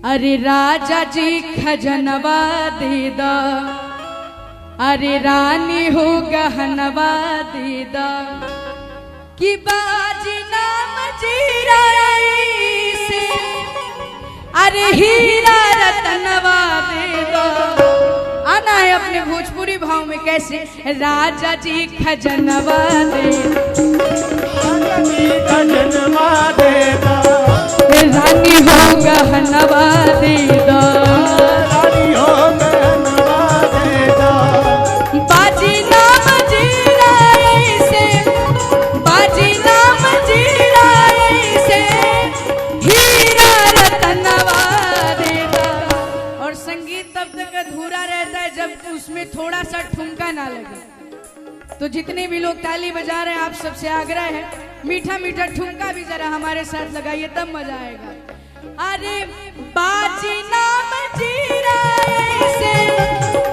अरे राजा जी खजनवा दे दा, अरे रानी हो गहनवा दे दा, कि बाजी नाम जीरा से, अरे हीरा रतनवा दे दा। आना है अपने भोजपुरी भाव में कैसे, राजा जी खजनवा दे, खजनवा दे दा, रानी हो गहनवा दे दा, रानी हो गहनवा दे दा, बाजी नाम जीरा से, बाजी नाम जीरा से, हीरा रतनवा दे दा। और संगीत तब तक अधूरा रहता है जब उसमें थोड़ा सा ठुमका ना लगे। तो जितने भी लोग ताली बजा रहे हैं आप सबसे आग्रह है, मीठा मीठा ठुमका भी जरा हमारे साथ लगाइए तब मजा आएगा। अरे बाजी नाम जीरा से,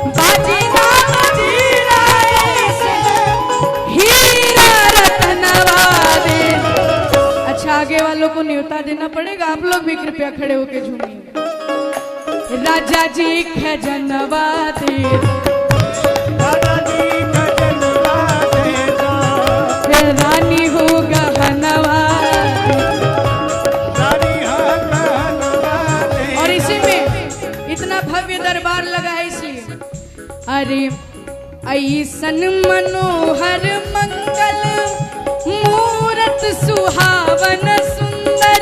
बाजी नाम जीरा से, हीरा रतनवा दे। अच्छा आगे वालों को न्योता देना पड़ेगा, आप लोग भी कृपया खड़े होके झूमिए। राजा जी खजनवा दे, राजा जी खजनवा दे दा, रानी हो गहनवा। रानी हो गहनवा दे। और इसी में इतना भव्य दरबार लगा है इसलिए, अरे ऐसन मनोहर मंगल मूरत सुहावन सुंदर,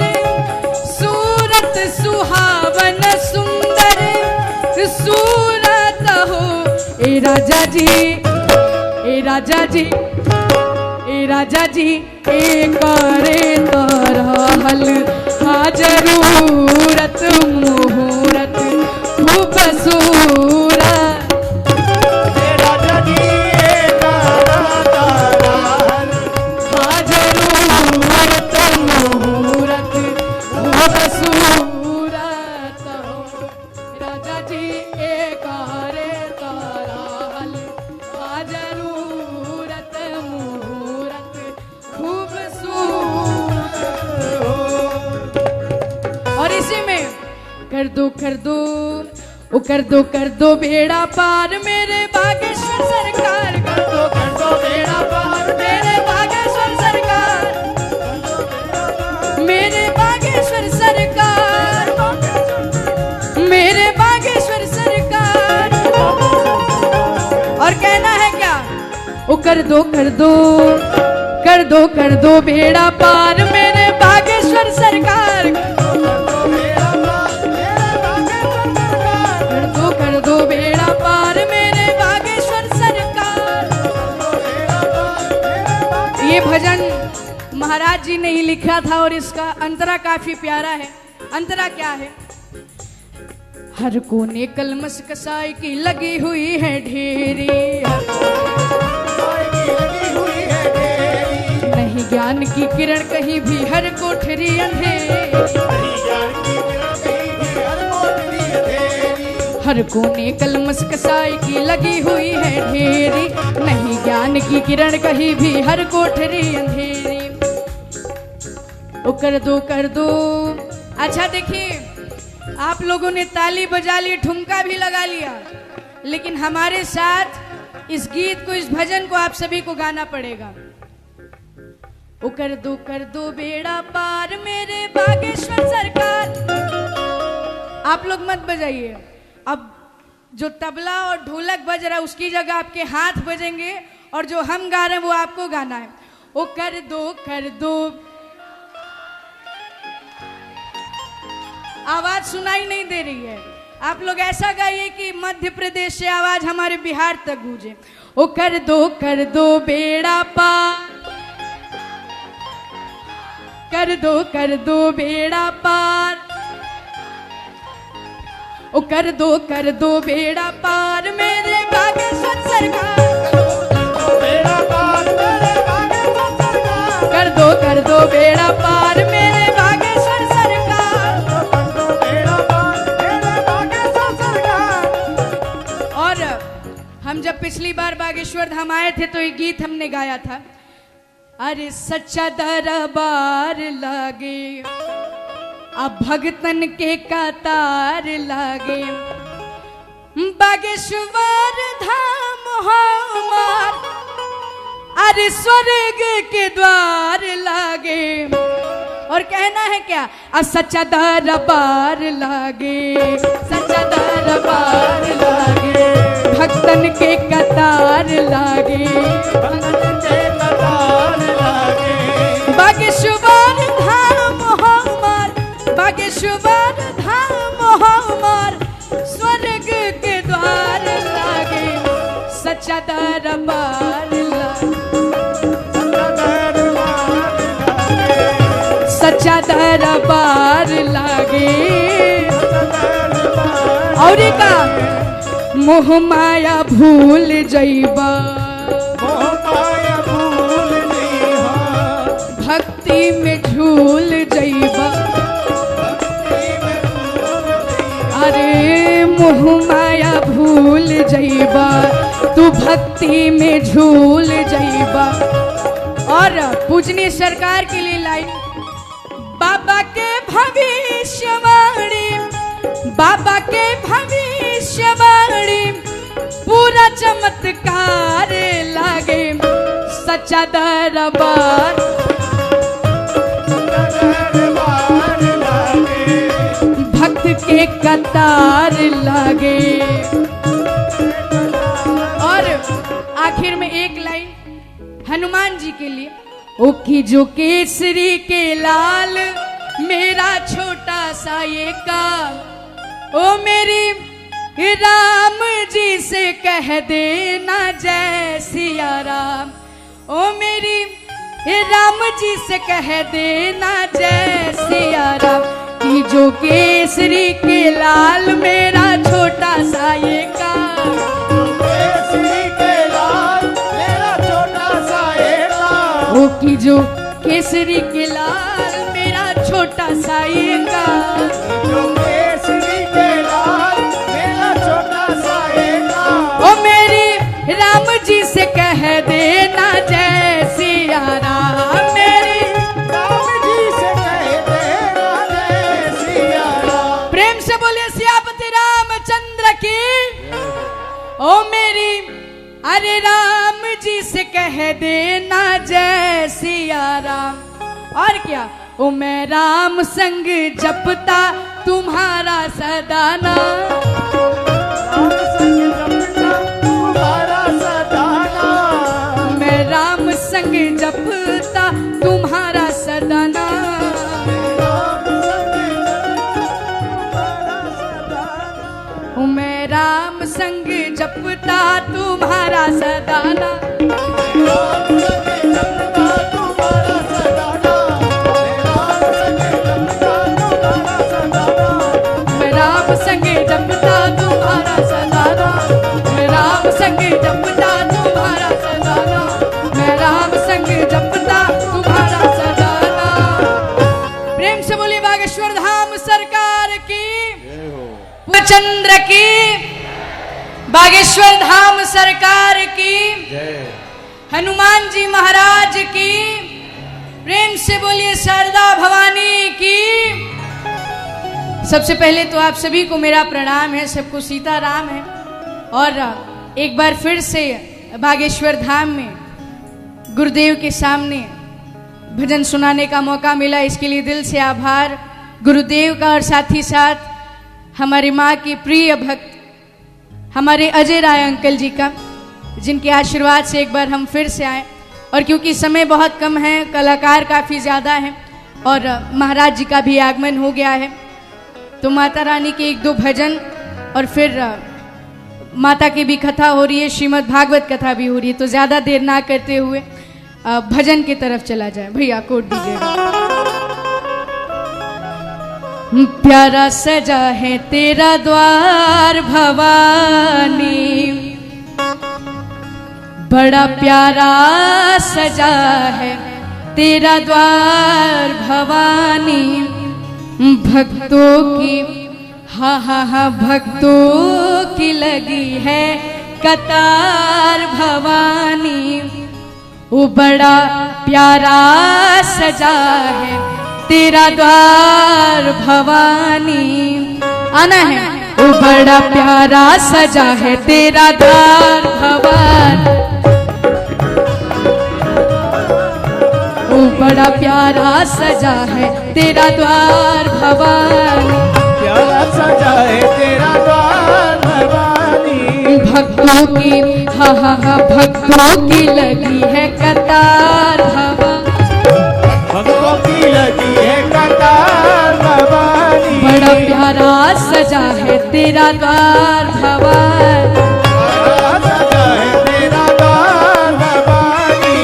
सूरत सुहावन सुंदर सूरत हो। ए राजा जी, ए राजा जी, ए राजा जी, ए करे तरहल हाजरूरत मुहूरत खूबसूरत। राजा जी तारा तारा हाजरूरत मुहूरत खूबसूरत। राजा जी ए करे तरहल हाजरूरत मुहूरत खूबसूरत। और इसी में कर दो ओ कर दो बेड़ा पार मेरे बागेश्वर सरकार, कर दो बेड़ा पार मेरे बागेश्वर सरकार, मेरे बागेश्वर सरकार, मेरे बागेश्वर सरकार। और कहना है क्या, ओ कर दो बेड़ा पार मेरे बागेश्वर सरकार, कर दो बेड़ा पार मेरे बागेश्वर सरकार। ये भजन महाराज जी ने ही लिखा था और इसका अंतरा काफी प्यारा है। अंतरा क्या है, हर कोने कलमस कसाई की लगी हुई है ढेरी, नहीं ज्ञान की किरण कहीं भी हर कोठरी अंधेरी, हर कोने कलमस कसाई की लगी हुई है ढेरी, नहीं ज्ञान की किरण कहीं भी हर कोठरी अंधेरी। ओ कर दो। अच्छा देखिए, आप लोगों ने ताली बजा ली, ठुमका भी लगा लिया, लेकिन हमारे साथ इस गीत को, इस भजन को आप सभी को गाना पड़ेगा। ओ कर दो बेड़ा पार मेरे बागेश्वर सरकार। आप लोग मत बजाइए, अब जो तबला और ढोलक बज रहा है उसकी जगह आपके हाथ बजेंगे और जो हम गा रहे हैं वो आपको गाना है। ओ कर दो। आवाज सुनाई नहीं दे रही है, आप लोग ऐसा गाइए कि मध्य प्रदेश से आवाज हमारे बिहार तक गूंजे। ओ कर दो बेड़ा पार, कर दो बेड़ा पार, ओ कर दो बेड़ा पार मेरे बागेश्वर सरकार, कर दो बेड़ा पार मेरे बागेश्वर सरकार। और हम जब पिछली बार बागेश्वर धाम आए थे तो ये गीत हमने गाया था, अरे सच्चा दरबार लागे अब भगतन के कतार लागे, बागेश्वर धाम हमार, अरे स्वर्ग के द्वार लागे। और कहना है क्या, अब सच्चा दरबार लागे, सच्चा दरबार लागे, भक्तन के कतार लागे, भगतन के कतार लागे। बागेश्वर धाम हमार, बागेश्वर धाम हमार, स्वर्ग के द्वार लागे, सच्चा दरबार लागे, सच्चा दरबार लागे। और का मोह माया भूल जइबा, मोह माया भूल जइबा, भक्ति में झूल जइबा, अरे मोह माया भूल जइबा, तू भक्ति में झूल जइबा। और पूजनीय सरकार के लिए लाइन, बाबा के भविष्यवाणी, बाबा के भविष्यवाणी, पूरा चमत्कार लागे, सच्चा दरबार, भक्त के कतार लागे। और आखिर में एक लाइन हनुमान जी के लिए, ओ की जो केसरी के लाल, मेरा छोटा सा ये काम, ओ मेरी राम जी से कह देना जय सिया राम, ओ मेरी राम जी से कह देना जय सिया राम, कि जो केसरी के लाल, मेरा छोटा सा ये काम, केसरी के लाल, मेरा छोटा सा ये काम, ओ की जो केसरी के लाल, मेरा छोटा सा ये काम, जो केसरी के लाल, मेरा छोटा सा ये काम, ओ मेरी राम जी से कह देना जय सिया राम, मेरी राम जी से कह देना जय सिया राम। प्रेम से बोले सियापति रामचंद्र की, ओ मेरी अरे राम जी से कह देना जय सिया राम। और क्या, ओ मैं राम संग जपता तुम्हारा सदा नाम, राम संग जपता तुम्हारा सदा नाम, मैं राम संग जपता तुम्हारा सदा नाम, राम संग जपता तुम्हारा सदा नाम, ओ मैं राम संग जपता तुम्हारा सदा नाम, राम संग जपता तुम्हारा सदा नाम, राम संग जपता तुम्हारा सदा नाम, मैं राम संग जपता तुम्हारा सदा नाम, मैं राम संग जपता तुम्हारा सदा नाम। प्रेम से बोली बागेश्वर धाम सरकार की, चंद्र की, बागेश्वर धाम सरकार की, हनुमान जी महाराज की। प्रेम से बोलिए शारदा भवानी की। सबसे पहले तो आप सभी को मेरा प्रणाम है, सबको सीताराम है। और एक बार फिर से बागेश्वर धाम में गुरुदेव के सामने भजन सुनाने का मौका मिला, इसके लिए दिल से आभार गुरुदेव का, और साथ ही साथ हमारी माँ के प्रिय भक्त हमारे अजय राय अंकल जी का, जिनके आशीर्वाद से एक बार हम फिर से आए। और क्योंकि समय बहुत कम है, कलाकार काफ़ी ज़्यादा हैं और महाराज जी का भी आगमन हो गया है, तो माता रानी के एक दो भजन और फिर माता की भी कथा हो रही है, श्रीमद् भागवत कथा भी हो रही है। तो ज़्यादा देर ना करते हुए भजन की तरफ चला जाए। भैया कोट दीजिएगा। प्यारा सजा है तेरा द्वार भवानी, बड़ा प्यारा सजा है तेरा द्वार भवानी, भक्तों की हा भक्तों की लगी है कतार भवानी, वो बड़ा प्यारा सजा है तेरा द्वार भवानी। आना है। ओ बड़ा प्यारा सजा है तेरा द्वार भवानी, ओ बड़ा प्यारा सजा है तेरा द्वार भवानी, प्यारा सजा है तेरा द्वार भवानी। भक्तों की हा हा हा भक्तों की लगी है कतार भवानी, भक्तों की लगी है कतार भवानी। बड़ा प्यारा सजा है तेरा द्वार भवानी, प्यारा सजा है तेरा द्वार भवानी।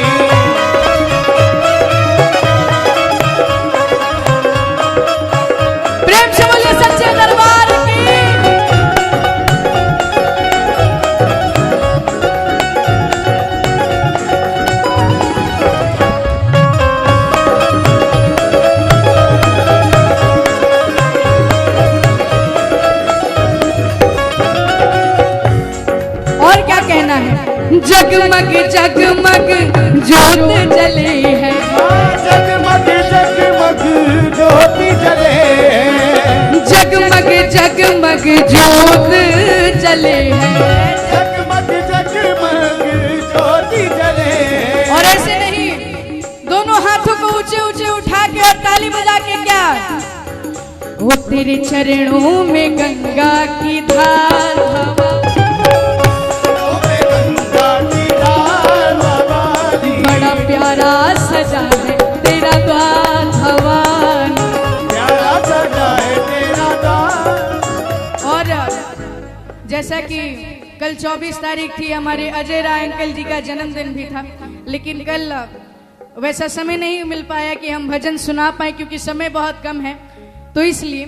प्रेम से बोलिए सच्चे दरबार की। और क्या कहना है। जगमग जगमग ज्योत जले है, जगमग जगमग ज्योति जले, जगमग जगमग ज्योत जले है। जगमग जगमग ज्योति जले। और ऐसे नहीं, दोनों हाथों को ऊंचे ऊंचे उठा के और ताली बजा के क्या, वो तेरे चरणों में गंगा की धार भवानी, गंगा की धार भवानी। बड़ा प्यारा सजा है तेरा द्वार भवानी। प्यारा सजा है तेरा द्वार। और जैसा कि कल 24 तारीख थी, हमारे अजय राय अंकल जी का जन्मदिन भी था, लेकिन कल वैसा समय नहीं मिल पाया कि हम भजन सुना पाए क्योंकि समय बहुत कम है। तो इसलिए